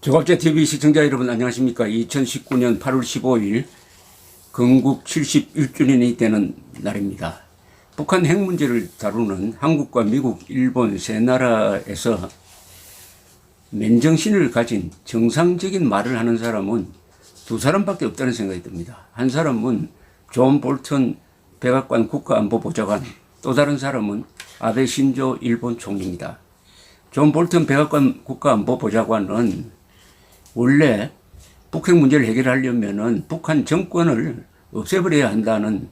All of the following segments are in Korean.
조갑제TV 시청자 여러분 안녕하십니까. 2019년 8월 15일 건국 71주년이 되는 날입니다. 북한 핵 문제를 다루는 한국과 미국, 일본 세 나라에서 맨정신을 가진 정상적인 말을 하는 사람은 두 사람밖에 없다는 생각이 듭니다. 한 사람은 존 볼턴 백악관 국가안보보좌관, 또 다른 사람은 아베 신조 일본 총리입니다. 존 볼턴 백악관 국가안보보좌관은 원래 북핵 문제를 해결하려면은 북한 정권을 없애버려야 한다는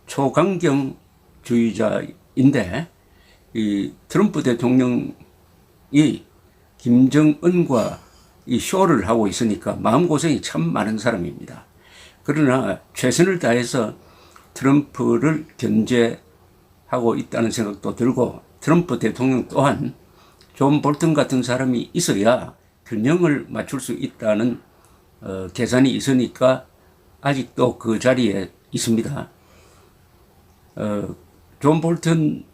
초강경주의자인데, 이 트럼프 대통령이 김정은과 이 쇼를 하고 있으니까 마음고생이 참 많은 사람입니다. 그러나 최선을 다해서 트럼프를 견제하고 있다는 생각도 들고, 트럼프 대통령 또한 존 볼턴 같은 사람이 있어야 균형을 맞출 수 있다는 계산이 있으니까 아직도 그 자리에 있습니다. 존 볼턴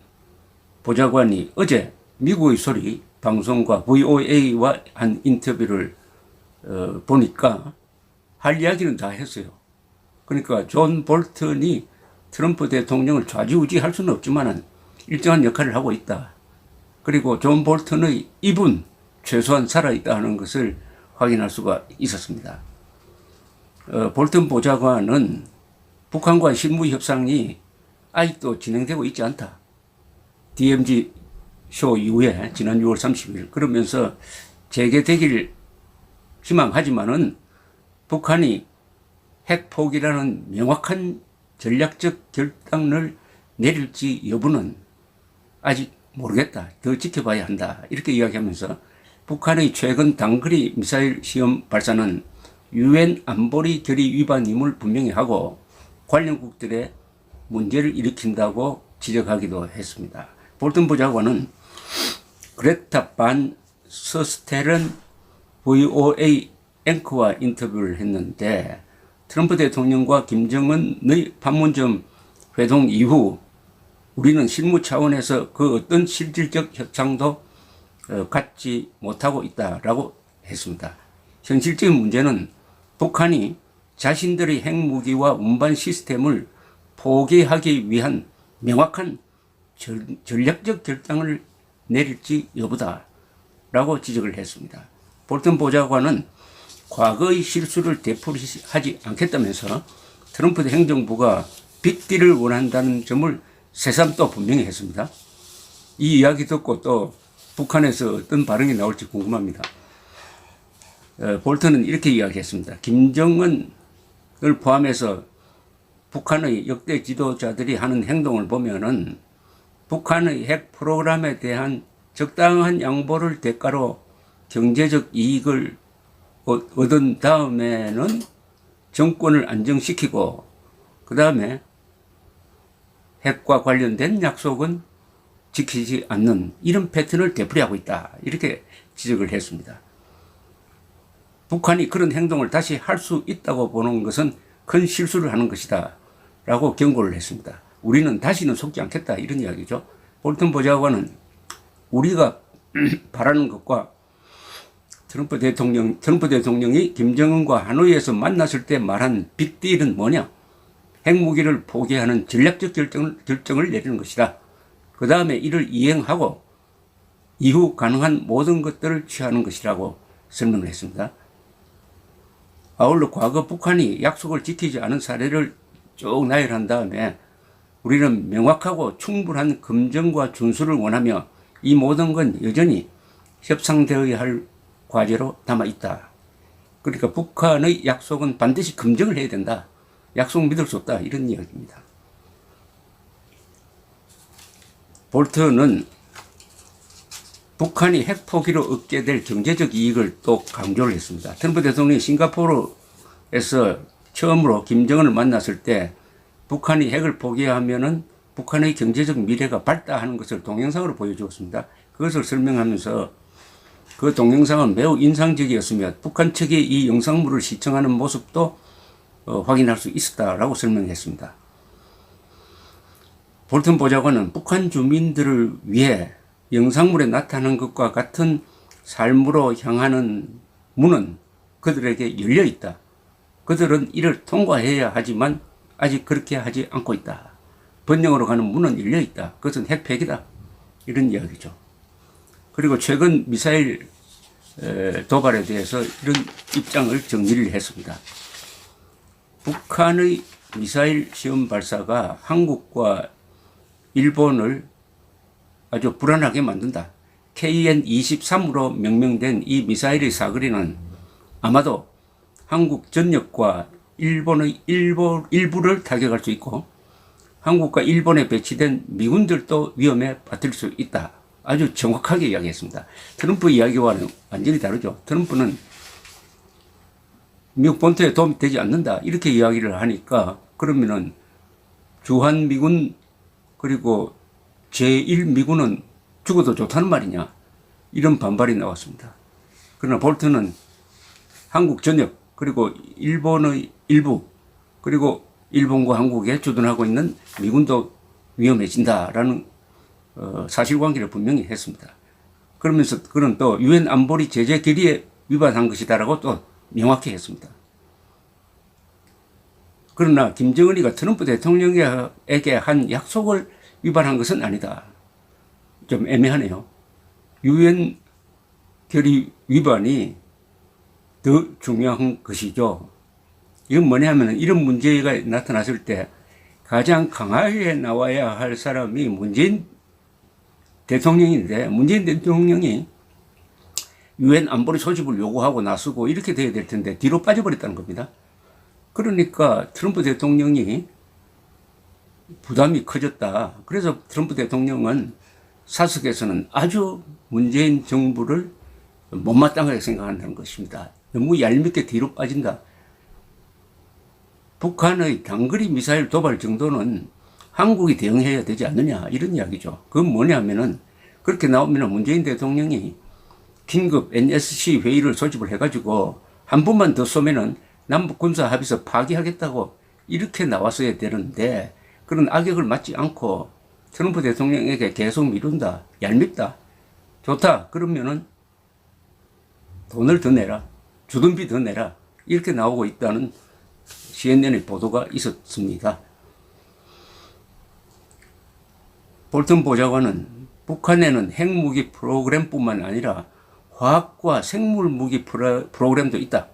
보좌관이 어제 미국의 소리 방송과 VOA와 한 인터뷰를 보니까 할 이야기는 다 했어요. 그러니까 존 볼턴이 트럼프 대통령을 좌지우지할 수는 없지만 일정한 역할을 하고 있다. 그리고 존 볼턴의 입은 최소한 살아있다는 것을 확인할 수가 있었습니다. 볼턴 보좌관은 북한과 실무 협상이 아직도 진행되고 있지 않다. DMZ 쇼 이후에 지난 6월 30일 그러면서 재개되길 희망하지만은 북한이 핵 포기라는 명확한 전략적 결단을 내릴지 여부는 아직 모르겠다. 더 지켜봐야 한다. 이렇게 이야기하면서 북한의 최근 단거리 미사일 시험 발사는 UN 안보리 결의 위반임을 분명히 하고 관련국들의 문제를 일으킨다고 지적하기도 했습니다. 볼턴 보좌관은 그레타 반 서스텔은 VOA 앵커와 인터뷰를 했는데, 트럼프 대통령과 김정은의 판문점 회동 이후 우리는 실무 차원에서 그 어떤 실질적 협상도 갖지 못하고 있다라고 했습니다. 현실적인 문제는 북한이 자신들의 핵무기와 운반 시스템을 포기하기 위한 명확한 전략적 결단을 내릴지 여부다라고 지적을 했습니다. 볼턴 보좌관은 과거의 실수를 되풀이하지 않겠다면서 트럼프 행정부가 빅딜을 원한다는 점을 새삼 또 분명히 했습니다. 이 이야기 듣고 또 북한에서 어떤 반응이 나올지 궁금합니다. 볼턴은 이렇게 이야기했습니다. 김정은을 포함해서 북한의 역대 지도자들이 하는 행동을 보면은 북한의 핵 프로그램에 대한 적당한 양보를 대가로 경제적 이익을 얻은 다음에는 정권을 안정시키고 그 다음에 핵과 관련된 약속은 지키지 않는 이런 패턴을 되풀이하고 있다. 이렇게 지적을 했습니다. 북한이 그런 행동을 다시 할 수 있다고 보는 것은 큰 실수를 하는 것이다. 라고 경고를 했습니다. 우리는 다시는 속지 않겠다. 이런 이야기죠. 볼턴 보좌관은 우리가 바라는 것과 트럼프 대통령이 김정은과 하노이에서 만났을 때 말한 빅딜은 뭐냐? 핵무기를 포기하는 전략적 결정을 내리는 것이다. 그 다음에 이를 이행하고 이후 가능한 모든 것들을 취하는 것이라고 설명을 했습니다. 아울러 과거 북한이 약속을 지키지 않은 사례를 쭉 나열한 다음에 우리는 명확하고 충분한 검증과 준수를 원하며 이 모든 건 여전히 협상되어야 할 과제로 남아있다. 그러니까 북한의 약속은 반드시 검증을 해야 된다. 약속 믿을 수 없다. 이런 이야기입니다. 볼턴은 북한이 핵 포기로 얻게 될 경제적 이익을 또 강조를 했습니다. 트럼프 대통령이 싱가포르에서 처음으로 김정은을 만났을 때 북한이 핵을 포기하면은 북한의 경제적 미래가 밝다 하는 것을 동영상으로 보여주었습니다. 그것을 설명하면서 그 동영상은 매우 인상적이었으며 북한 측이 이 영상물을 시청하는 모습도 확인할 수 있었다라고 설명했습니다. 볼턴 보좌관은 북한 주민들을 위해 영상물에 나타난 것과 같은 삶으로 향하는 문은 그들에게 열려 있다. 그들은 이를 통과해야 하지만 아직 그렇게 하지 않고 있다. 번영으로 가는 문은 열려 있다. 그것은 핵폐기다. 이런 이야기죠. 그리고 최근 미사일 도발에 대해서 이런 입장을 정리를 했습니다. 북한의 미사일 시험 발사가 한국과 일본을 아주 불안하게 만든다. KN-23으로 명명된 이 미사일의 사거리는 아마도 한국 전역과 일본의 일부를 타격할 수 있고 한국과 일본에 배치된 미군들도 위험에 빠뜨릴 수 있다. 아주 정확하게 이야기했습니다. 트럼프 이야기와는 완전히 다르죠. 트럼프는 미국 본토에 도움이 되지 않는다. 이렇게 이야기를 하니까 그러면은 주한미군 그리고 제1미군은 죽어도 좋다는 말이냐. 이런 반발이 나왔습니다. 그러나 볼턴은 한국 전역 그리고 일본의 일부 그리고 일본과 한국에 주둔하고 있는 미군도 위험해진다라는 사실관계를 분명히 했습니다. 그러면서 그는 또 유엔 안보리 제재 결의에 위반한 것이다라고 또 명확히 했습니다. 그러나 김정은이가 트럼프 대통령에게 한 약속을 위반한 것은 아니다. 좀 애매하네요. 유엔 결의 위반이 더 중요한 것이죠. 이건 뭐냐면 이런 문제가 나타났을 때 가장 강하게 나와야 할 사람이 문재인 대통령인데 문재인 대통령이 유엔 안보리 소집을 요구하고 나서고 이렇게 돼야 될 텐데 뒤로 빠져버렸다는 겁니다. 그러니까 트럼프 대통령이 부담이 커졌다. 그래서 트럼프 대통령은 사석에서는 아주 문재인 정부를 못마땅하게 생각한다는 것입니다. 너무 얄밉게 뒤로 빠진다. 북한의 단거리 미사일 도발 정도는 한국이 대응해야 되지 않느냐 이런 이야기죠. 그건 뭐냐면은 그렇게 나오면 문재인 대통령이 긴급 NSC 회의를 소집을 해가지고 한 번만 더 쏘면은 남북 군사 합의서 파기하겠다고 이렇게 나왔어야 되는데 그런 악역을 맞지 않고 트럼프 대통령에게 계속 미룬다. 얄밉다. 좋다. 그러면은 돈을 더 내라. 주둔비 더 내라. 이렇게 나오고 있다는 CNN의 보도가 있었습니다. 볼턴 보좌관은 북한에는 핵무기 프로그램뿐만 아니라 화학과 생물무기 프로그램도 있다.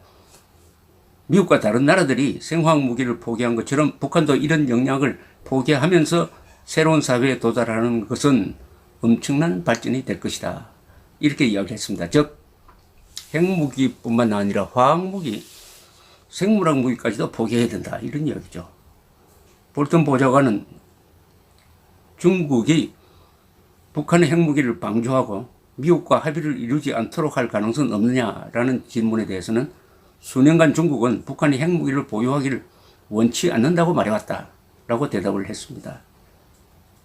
미국과 다른 나라들이 생화학무기를 포기한 것처럼 북한도 이런 역량을 포기하면서 새로운 사회에 도달하는 것은 엄청난 발전이 될 것이다. 이렇게 이야기했습니다. 즉 핵무기뿐만 아니라 화학무기, 생물학 무기까지도 포기해야 된다. 이런 이야기죠. 볼턴 보좌관은 중국이 북한의 핵무기를 방조하고 미국과 합의를 이루지 않도록 할 가능성은 없느냐라는 질문에 대해서는 수년간 중국은 북한이 핵무기를 보유하기를 원치 않는다고 말해왔다라고 대답을 했습니다.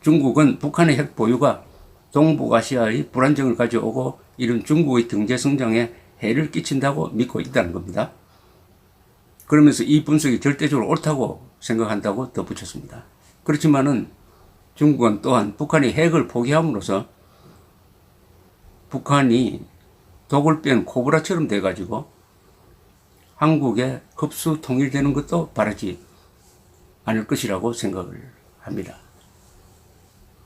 중국은 북한의 핵 보유가 동북아시아의 불안정을 가져오고 이런 중국의 경제 성장에 해를 끼친다고 믿고 있다는 겁니다. 그러면서 이 분석이 절대적으로 옳다고 생각한다고 덧붙였습니다. 그렇지만은 중국은 또한 북한이 핵을 포기함으로써 북한이 독을 뺀 코브라처럼 돼가지고 한국에 흡수 통일되는 것도 바라지 않을 것이라고 생각을 합니다.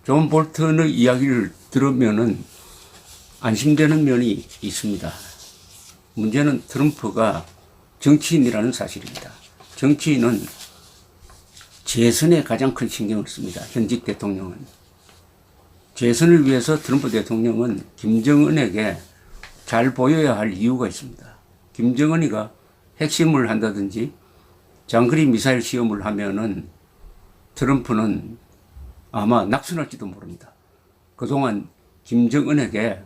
존 볼턴의 이야기를 들으면은 안심되는 면이 있습니다. 문제는 트럼프가 정치인이라는 사실입니다. 정치인은 재선에 가장 큰 신경을 씁니다. 현직 대통령은. 재선을 위해서 트럼프 대통령은 김정은에게 잘 보여야 할 이유가 있습니다. 김정은이가 핵심을 한다든지 장거리 미사일 시험을 하면은 트럼프는 아마 낙선할지도 모릅니다. 그동안 김정은에게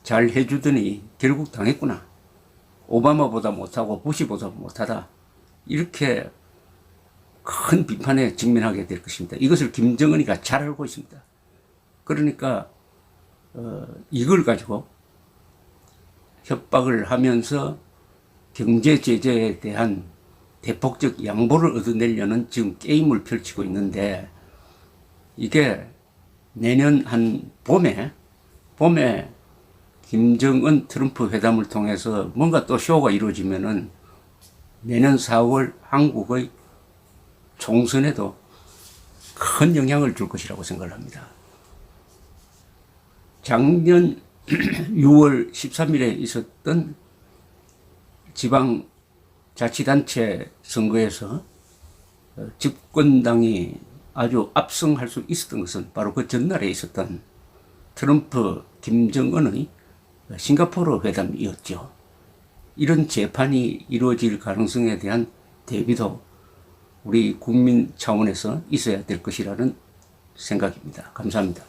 잘 해주더니 결국 당했구나. 오바마보다 못하고 부시보다 못하다. 이렇게 큰 비판에 직면하게 될 것입니다. 이것을 김정은이가 잘 알고 있습니다. 그러니까 이걸 가지고 협박을 하면서 경제 제재에 대한 대폭적 양보를 얻어내려는 지금 게임을 펼치고 있는데 이게 내년 한 봄에 김정은 트럼프 회담을 통해서 뭔가 또 쇼가 이루어지면은 내년 4월 한국의 총선에도 큰 영향을 줄 것이라고 생각을 합니다. 작년 6월 13일에 있었던 지방자치단체 선거에서 집권당이 아주 압승할 수 있었던 것은 바로 그 전날에 있었던 트럼프, 김정은의 싱가포르 회담이었죠. 이런 재판이 이루어질 가능성에 대한 대비도 우리 국민 차원에서 있어야 될 것이라는 생각입니다. 감사합니다.